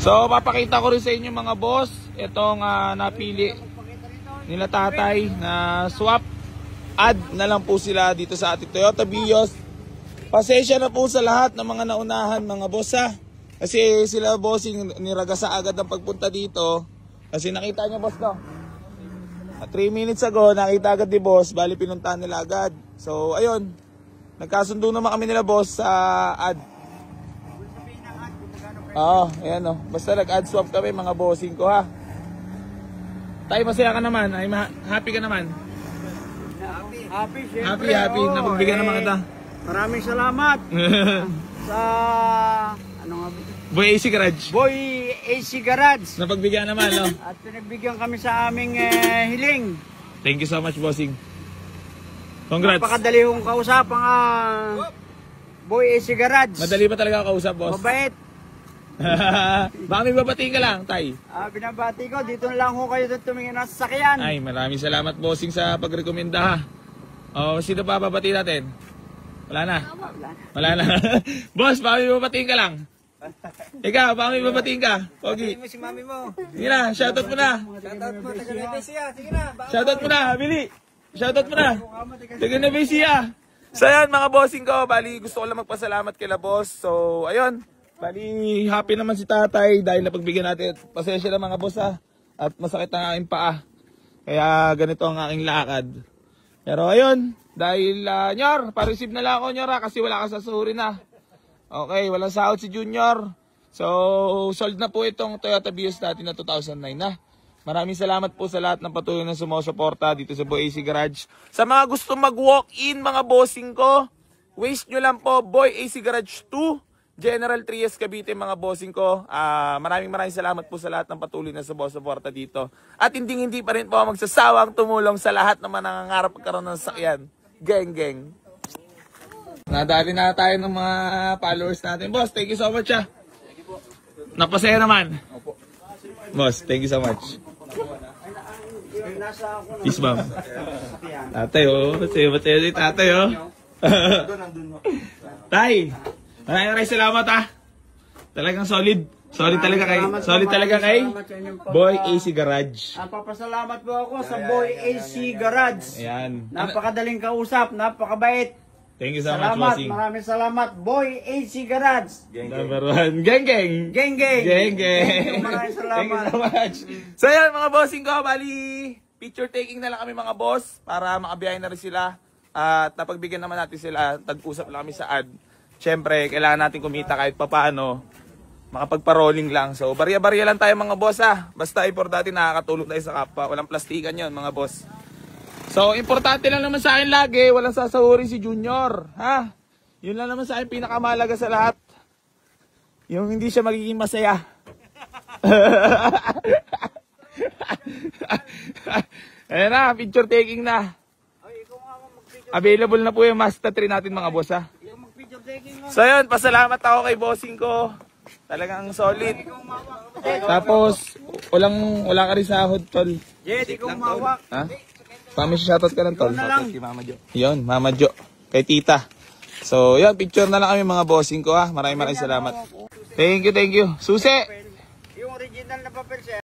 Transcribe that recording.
So papakita ko rin sa inyo mga boss, itong napili nila tatay na swap. Add na lang po sila dito sa ating Toyota Vios. Pasensya na po sa lahat ng mga naunahan mga boss ha. Kasi sila bossing niragasa agad ang pagpunta dito. Kasi nakita nyo boss no? 3 minutes ago nakita agad ni boss, bali pinuntahan nila agad. So ayun, nagkasundo naman kami nila boss sa add. Oo, ayan o. Basta nag-add swap kami mga bossing ko ha. Tay, masaya ka naman. Ay, happy ka naman. Happy, syempre. Happy. Napagbigyan naman kita. Maraming salamat sa ano nga Boy AC Garage. Boy AC Garage. Napagbigyan naman, no? At pinagbigyan kami sa aming hiling. Thank you so much, bossing. Congrats. Napakadali kong kausap ang Boy AC Garage. Madali pa talaga kausap, boss. Mabait. Baka may babatiin ka lang, tay. Binabati ko, dito na lang ho kayo tumingin ng sasakyan. Ay, maraming salamat, bossing, sa pagrekomenda ha. O, sino pa babatiin natin? Wala na. Wala na. Boss, baka may babatiin ka lang. Ikaw, baka may babatiin ka. Pogi. Si mami mo. Sige na, shoutout mo na. Shoutout mo, taga-Nevesia. Sige na. Shoutout mo na, Billy. Shoutout mo na. Taga-Nevesia. So ayan mga bossing ko, bali gusto ko lang magpasalamat kila boss. So ayun, bali happy naman si tatay dahil napagbigyan natin. Pasensya na mga boss ha. At masakit ang aking paa. Kaya ganito ang aking lakad. Pero ayun, dahil Nyor, pa-receive na lang ako Nyor ha, kasi wala ka sa suhurin na. Okay, walang sahod si Junior. So, sold na po itong Toyota Vios natin na 2009 na. Maraming salamat po sa lahat ng patuloy na sumusuporta dito sa Boy AC Garage. Sa mga gusto mag-walk-in mga bossing ko, waste nyo lang po Boy AC Garage 2, General Trias Cavite mga bossing ko. Maraming salamat po sa lahat ng patuloy na sumusuporta dito. At hindi pa rin po magsasawang tumulong sa lahat ng mga nangangarap pagkaroon ng sakyan. Geng. Nadali na tayo ng mga followers natin. Boss, thank you so much ha. Napasaya naman. Boss, thank you so much. Peace, ma'am. Tatay, oh. Masaya si tatay, oh. Tay, maraming salamat, ha. Talagang solid. Solid talaga kay Boy AC Garage. Papasalamat po ako sa Boy AC Garage. Ayan. Napakadaling kausap, napakabait. Thank you so much, bossing. Maraming salamat, Boy AC Garage. Number 1. Geng. Maraming salamat. Thank you so much. So yan mga bossing ko, bali picture taking na lang kami mga boss para makabiyahin na rin sila. At napagbigyan naman natin sila, tag-usap lang kami sa ad. Siyempre, kailangan natin kumita kahit papaano. Makapagpa-rolling lang. So barya-barya lang tayo mga boss ha. Basta importante nakakatulong tayo sa kapwa. Walang plastikan yon mga boss. So, importante lang naman sa akin lagi, walang sasahurin si Junior, ha? Yun lang naman sa akin pinakamahalaga sa lahat. Yung hindi siya magiging masaya. Ayan na, picture taking na. Available na po yung Mazda 3 natin mga boss, ha? So, yun, pasalamat ako kay bossing ko. Talagang solid. Tapos, wala ka rin sahod, tol. Di ko mawak. Ha? Pami shoutout ka lang tol. Shoutout kay Mama Jo. Yun, Mama Jo. Kay tita. So, yun, picture na lang kami mga bossing ko ha. Maraming salamat. Thank you. Susi! Yung original na papel siya.